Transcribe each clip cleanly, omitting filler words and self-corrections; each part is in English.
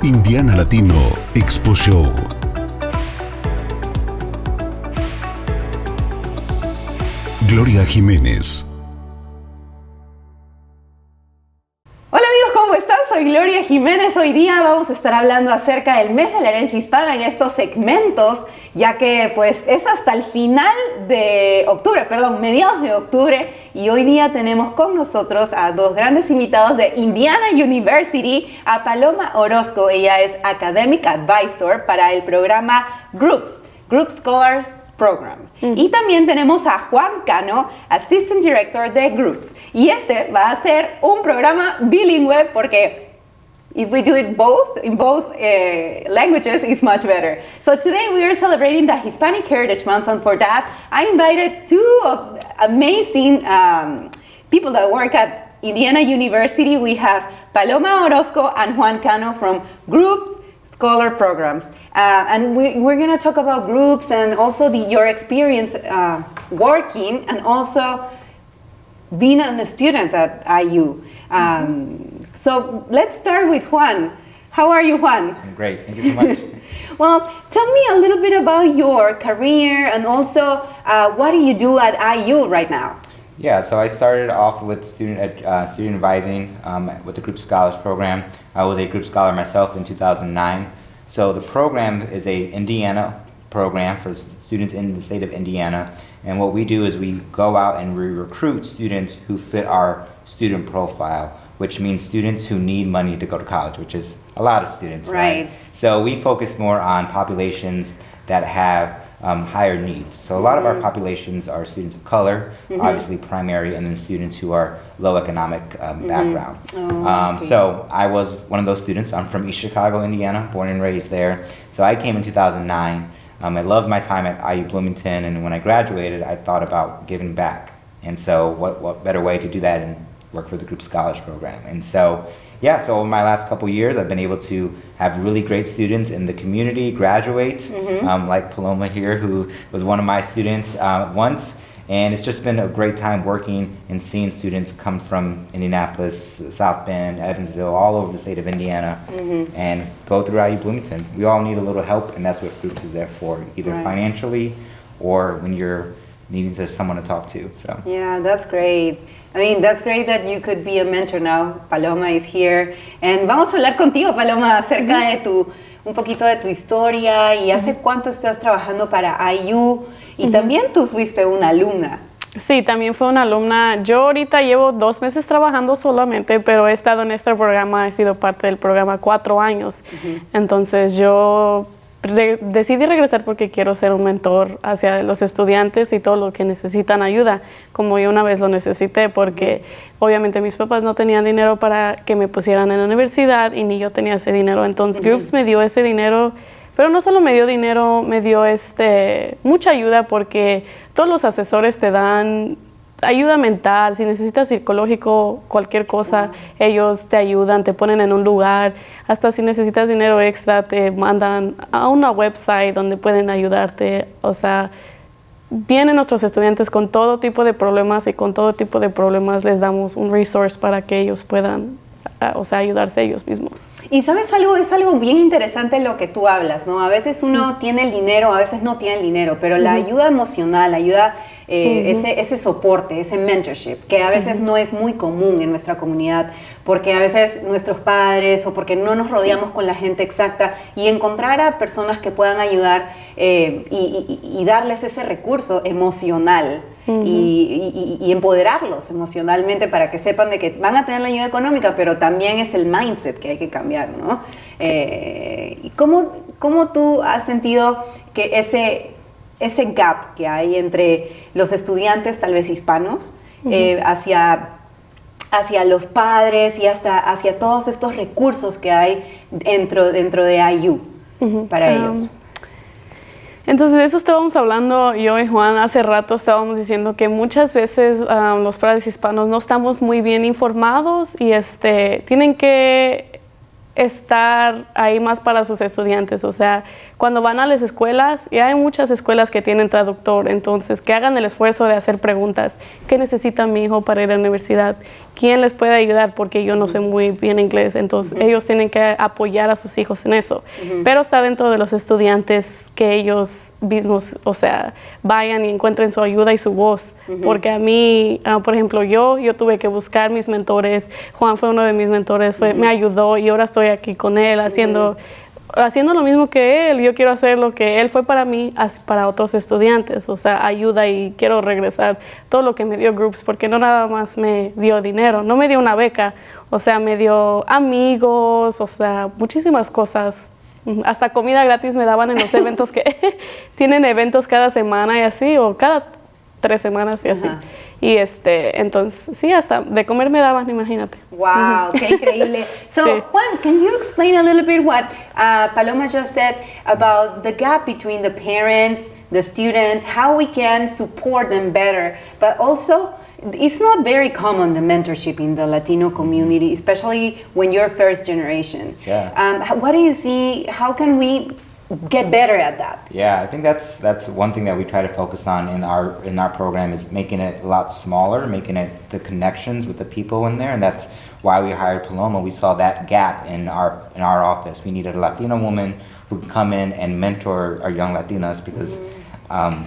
Indiana Latino Expo Show. Gloria Jimenez. Hola amigos, ¿cómo están? Soy Gloria Jimenez. Hoy día vamos a estar hablando acerca del mes de la herencia hispana en estos segmentos, ya que pues es hasta el final de octubre, mediados de octubre, y hoy día tenemos con nosotros a dos grandes invitados de Indiana University, a Paloma Orozco. Ella es Academic Advisor para el programa Group Scholars Programs. Y también tenemos a Juan Cano, Assistant Director de Groups. Y este va a ser un programa bilingüe porque if we do it in both languages, it's much better. So today we are celebrating the Hispanic Heritage Month, and for that I invited two amazing people that work at Indiana University. We have Paloma Orozco and Juan Cano from Groups Scholar Programs. And we're going to talk about groups and also your experience working and also being a student at IU. So let's start with Juan. How are you, Juan? I'm great. Thank you so much. Well, tell me a little bit about your career and also what do you do at IU right now? Yeah, so I started off with student advising with the Group Scholars Program. I was a group scholar myself in 2009. So the program is a Indiana program for students in the state of Indiana. And what we do is we go out and we recruit students who fit our student profile, which means students who need money to go to college, which is a lot of students, right? So we focus more on populations that have higher needs. So a lot of our populations are students of color, obviously primary, and then students who are low economic background. So I was one of those students. I'm from East Chicago, Indiana, born and raised there. So I came in 2009. I loved my time at IU Bloomington, and when I graduated, I thought about giving back. And so what better way to do that than work for the Group Scholars Program? And so yeah, so in my last couple years, I've been able to have really great students in the community graduate, like Paloma here, who was one of my students once. And it's just been a great time working and seeing students come from Indianapolis, South Bend, Evansville, all over the state of Indiana, and go through IU Bloomington. We all need a little help, and that's what Groups is there for, either financially or when you're needing someone to talk to. So yeah, that's great. I mean, that's great that you could be a mentor now. Paloma is here. And vamos a hablar contigo, Paloma, acerca de un poquito de tu historia y hace cuánto estás trabajando para IU. Y también tú fuiste una alumna. Sí, también fue una alumna. Yo ahorita llevo 2 meses trabajando solamente, pero he estado en este programa, he sido parte del programa 4 años. Entonces yo decidí regresar porque quiero ser un mentor hacia los estudiantes y todo lo que necesitan ayuda, como yo una vez lo necesité, porque obviamente mis papás no tenían dinero para que me pusieran en la universidad y ni yo tenía ese dinero. Entonces Groups me dio ese dinero, pero no solo me dio dinero, me dio mucha ayuda, porque todos los asesores te dan ayuda mental, si necesitas psicológico, cualquier cosa, ellos te ayudan, te ponen en un lugar, hasta si necesitas dinero extra, te mandan a una website donde pueden ayudarte. O sea, vienen nuestros estudiantes con todo tipo de problemas y con todo tipo de problemas les damos un resource para que ellos puedan ayudarse ellos mismos. Y sabes algo, es algo bien interesante lo que tú hablas, ¿no? A veces uno tiene el dinero, a veces no tiene el dinero, pero la ayuda emocional, ese soporte, ese mentorship, que a veces no es muy común en nuestra comunidad, porque a veces nuestros padres o porque no nos rodeamos con la gente exacta, y encontrar a personas que puedan ayudar y darles ese recurso emocional y empoderarlos emocionalmente para que sepan de que van a tener la ayuda económica, pero también es el mindset que hay que cambiar, ¿no? Sí. ¿Cómo tú has sentido que ese gap que hay entre los estudiantes tal vez hispanos hacia los padres y hasta hacia todos estos recursos que hay dentro de IU para ellos? Entonces de eso estábamos hablando yo y Juan hace rato. Estábamos diciendo que muchas veces los padres hispanos no estamos muy bien informados y tienen que estar ahí más para sus estudiantes. O sea, cuando van a las escuelas, y hay muchas escuelas que tienen traductor, entonces que hagan el esfuerzo de hacer preguntas. ¿Qué necesita mi hijo para ir a la universidad? ¿Quién les puede ayudar? Porque yo no sé muy bien inglés, entonces ellos tienen que apoyar a sus hijos en eso. Pero está dentro de los estudiantes que ellos mismos, o sea, vayan y encuentren su ayuda y su voz. Porque a mí, por ejemplo, yo tuve que buscar mis mentores. Juan fue uno de mis mentores, me ayudó y ahora estoy aquí con él haciendo lo mismo que él. Yo quiero hacer lo que él fue para mí, para otros estudiantes, o sea, ayuda, y quiero regresar todo lo que me dio Groups, porque no nada más me dio dinero, no me dio una beca, o sea, me dio amigos, o sea, muchísimas cosas. Hasta comida gratis me daban en los eventos que tienen eventos cada semana y así, o cada 3 semanas y así. Y entonces, sí, hasta de comer me daban, imagínate. Wow, qué increíble. So, sí. Juan, can you explain a little bit what Paloma just said about the gap between the parents, the students, how we can support them better, but also, it's not very common, the mentorship in the Latino community, especially when you're first generation. Yeah. What do you see? How can we get better at that? Yeah, I think that's one thing that we try to focus on in our program, is making it a lot smaller, making it the connections with the people in there, and that's why we hired Paloma. We saw that gap in our office. We needed a Latina woman who could come in and mentor our young Latinas, because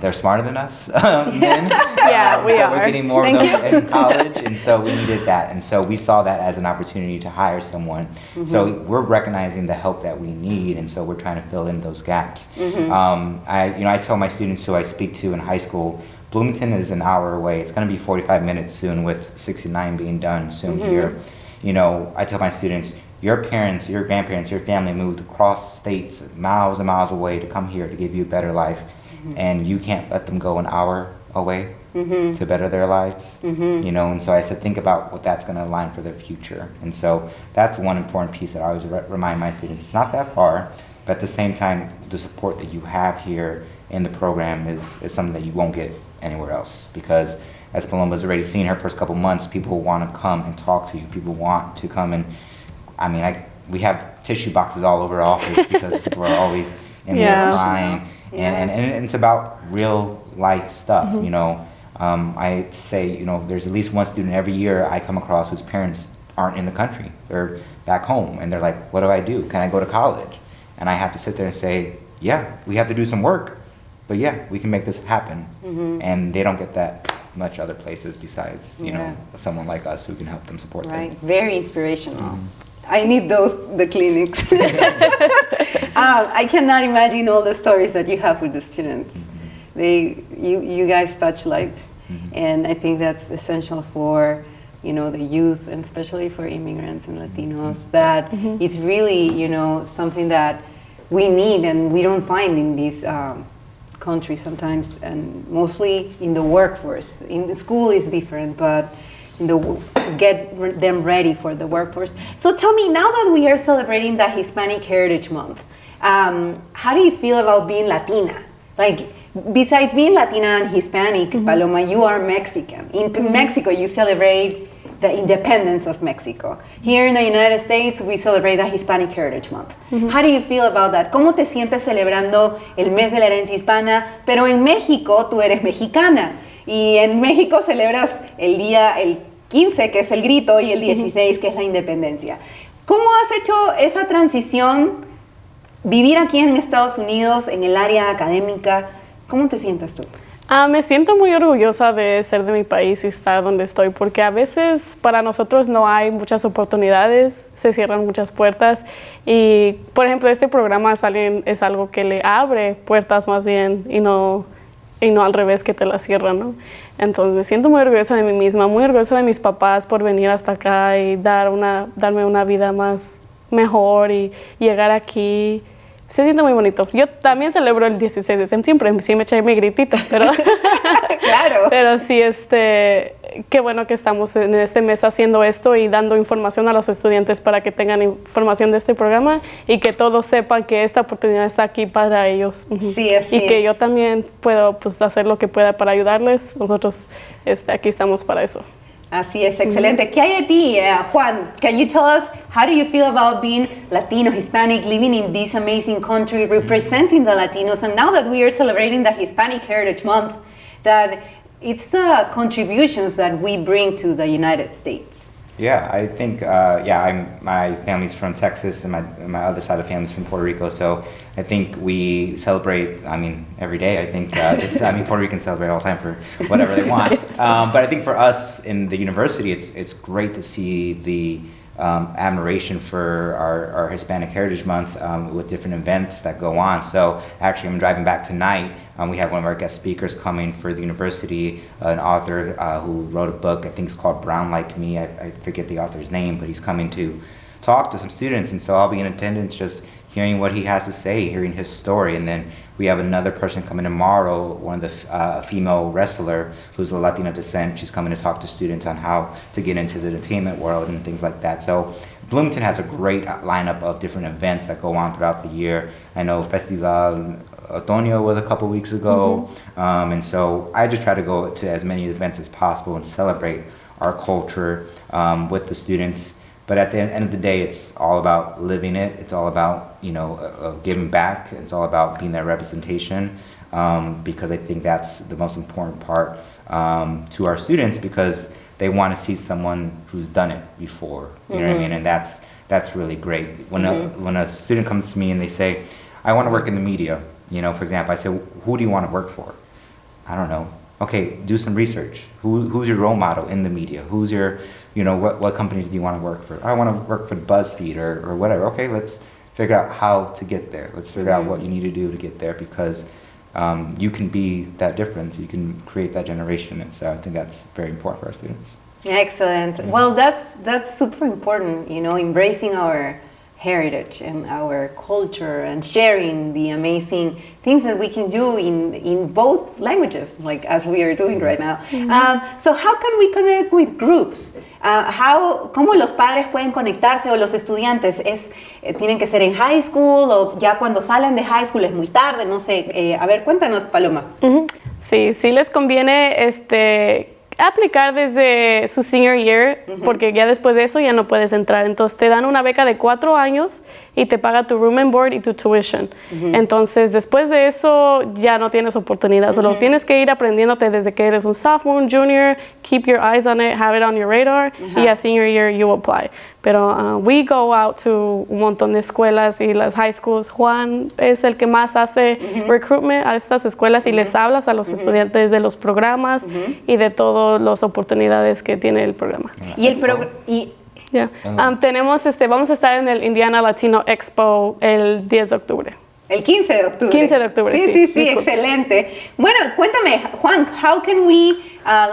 they're smarter than us. Yeah, we so are. We're getting more of them in college, and so we needed that. And so we saw that as an opportunity to hire someone. So we're recognizing the help that we need, and so we're trying to fill in those gaps. I tell my students who I speak to in high school, Bloomington is an hour away. It's going to be 45 minutes soon, with 69 being done soon here. I tell my students, your parents, your grandparents, your family moved across states, miles and miles away, to come here to give you a better life. And you can't let them go an hour away to better their lives, and so I said, think about what that's going to align for their future. And so that's one important piece that I always remind my students. It's not that far, but at the same time, the support that you have here in the program is something that you won't get anywhere else, because as Paloma's already seen her first couple months, people want to come and talk to you. People want to come, and we have tissue boxes all over our office because people are always in there crying. And it's about real life stuff, I say, there's at least one student every year I come across whose parents aren't in the country. They're back home, and they're like, what do I do? Can I go to college? And I have to sit there and say, yeah, we have to do some work, but yeah, we can make this happen. And they don't get that much other places besides, someone like us who can help them support them. Right, very inspirational. I need the clinics. I cannot imagine all the stories that you have with the students. You guys touch lives, and I think that's essential for the youth, and especially for immigrants and Latinos. That it's really something that we need and we don't find in these countries sometimes, and mostly in the workforce. In school is different, but to get them ready for the workforce. So tell me, now that we are celebrating the Hispanic Heritage Month, how do you feel about being Latina? Like, besides being Latina and Hispanic, Paloma, you are Mexican. In Mexico, you celebrate the independence of Mexico. Here in the United States, we celebrate the Hispanic Heritage Month. How do you feel about that? ¿Cómo te sientes celebrando el mes de la herencia hispana? Pero en México, tú eres mexicana. Y en México celebras el 15, que es el grito, y el 16, que es la independencia. ¿Cómo has hecho esa transición, vivir aquí en Estados Unidos, en el área académica? ¿Cómo te sientes tú? Me siento muy orgullosa de ser de mi país y estar donde estoy, porque a veces para nosotros no hay muchas oportunidades, se cierran muchas puertas, y por ejemplo este programa es algo que le abre puertas más bien, y no al revés, que te la cierran, ¿no? Entonces me siento muy orgullosa de mí misma, muy orgullosa de mis papás por venir hasta acá y darme una vida más mejor y llegar aquí. Se siente muy bonito. Yo también celebro el 16 de septiembre, sí me eché mi gritito, pero claro. Pero sí, qué bueno que estamos en este mes haciendo esto y dando información a los estudiantes para que tengan información de este programa y que todos sepan que esta oportunidad está aquí para ellos. Sí, así y que es. yo también puedo hacer lo que pueda para ayudarles. Nosotros aquí estamos para eso. Así es, excelente. ¿Qué hay de ti, Juan? Can you tell us how do you feel about being Latino, Hispanic, living in this amazing country, representing the Latinos, and now that we are celebrating the Hispanic Heritage Month, that it's the contributions that we bring to the United States? Yeah, I think, my family's from Texas and my other side of the family's from Puerto Rico, so I think we celebrate, every day. I think, Puerto Ricans celebrate all the time for whatever they want. But I think for us in the university, it's great to see the admiration for our Hispanic Heritage Month with different events that go on. So actually, I'm driving back tonight. We have one of our guest speakers coming for the university, an author who wrote a book, I think it's called Brown Like Me. I forget the author's name, but he's coming to talk to some students. And so I'll be in attendance just hearing what he has to say, hearing his story. And then we have another person coming tomorrow, one of the female wrestler who's of Latino descent. She's coming to talk to students on how to get into the entertainment world and things like that. So Bloomington has a great lineup of different events that go on throughout the year. I know Festival Otoño was a couple weeks ago, and so I just try to go to as many events as possible and celebrate our culture with the students. But at the end of the day, it's all about living it. It's all about giving back. It's all about being that representation, because I think that's the most important part to our students, because they want to see someone who's done it before. You know what I mean? And that's really great. When a student comes to me and they say, I want to work in the media, for example, I say, who do you want to work for? I don't know. Okay, do some research. Who's your role model in the media? Who's your, what companies do you want to work for? I want to work for BuzzFeed or whatever. Okay, let's figure out how to get there. Let's figure out what you need to do to get there, because you can be that difference. You can create that generation. And so I think that's very important for our students. Excellent. Well, that's super important, embracing our heritage and our culture and sharing the amazing things that we can do in both languages, like as we are doing right now. So how can we connect with groups? ¿Cómo los padres pueden conectarse, o los estudiantes? ¿Tienen que ser en high school, o ya cuando salen de high school es muy tarde? No sé. A ver, cuéntanos, Paloma. Sí les conviene aplicar desde su senior year, porque ya después de eso ya no puedes entrar. Entonces te dan una beca de 4 años y te paga tu room and board y tu tuition. Entonces después de eso ya no tienes oportunidad. Solo tienes que ir aprendiéndote desde que eres un sophomore, un junior, keep your eyes on it, have it on your radar, y a senior year you apply. Pero we go out to un montón de escuelas y las high schools. Juan es el que más hace recruitment a estas escuelas y les hablas a los estudiantes de los programas y de todas las oportunidades que tiene el programa. Vamos a estar en el Indiana Latino Expo el 10 de octubre. El 15 de octubre. 15 de octubre, sí, excelente. Bueno, cuéntame, Juan, how can we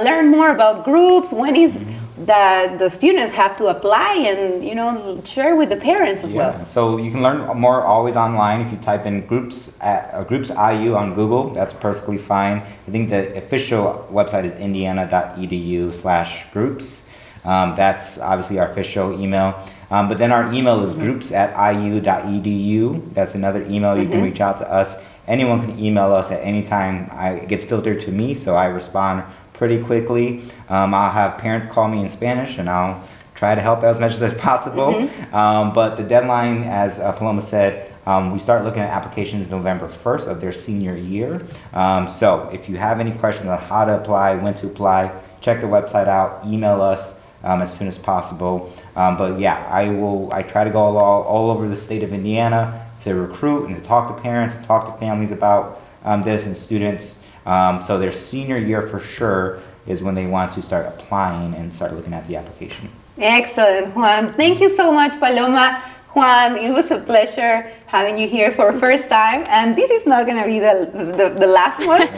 learn more about groups? When is the students have to apply and share with the parents as well? So you can learn more always online. If you type in groups IU on Google, that's perfectly fine. I think the official website is indiana.edu/groups. That's obviously our official email. But then our email is groups@iu.edu. That's another email. You can reach out to us. Anyone can email us at any time. It gets filtered to me, so I respond pretty quickly. I'll have parents call me in Spanish, and I'll try to help as much as possible. But the deadline, as Paloma said, we start looking at applications November 1st of their senior year. So if you have any questions on how to apply, when to apply, check the website out, email us as soon as possible. But yeah, I try to go all over the state of Indiana to recruit and to talk to parents, and talk to families about this and students. So their senior year for sure is when they want to start applying and start looking at the application. Excellent, Juan. Thank you so much, Paloma. Juan, it was a pleasure having you here for the first time, and this is not going to be the last one.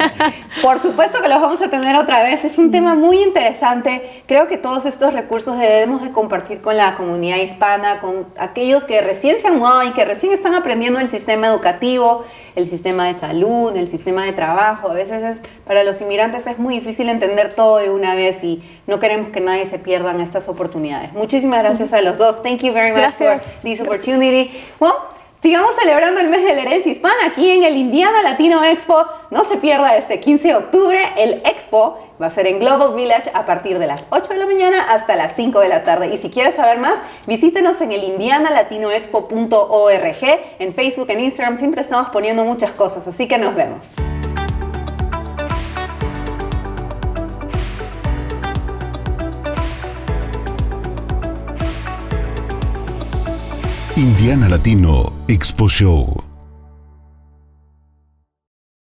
Por supuesto que los vamos a tener otra vez. Es un tema muy interesante. Creo que todos estos recursos debemos de compartir con la comunidad hispana, con aquellos que recién se han mudado y que recién están aprendiendo el sistema educativo, el sistema de salud, el sistema de trabajo. A veces para los inmigrantes es muy difícil entender todo de una vez y no queremos que nadie se pierdan estas oportunidades. Muchísimas gracias a los dos. Thank you very much for this opportunity. Well, Sigamos celebrando el mes de la herencia hispana aquí en el Indiana Latino Expo. No se pierda este 15 de octubre. El Expo va a ser en Global Village a partir de las 8 de la mañana hasta las 5 de la tarde. Y si quieres saber más, visítenos en el indianalatinoexpo.org. En Facebook, en Instagram, siempre estamos poniendo muchas cosas, así que nos vemos. Indiana Latino Expo Show.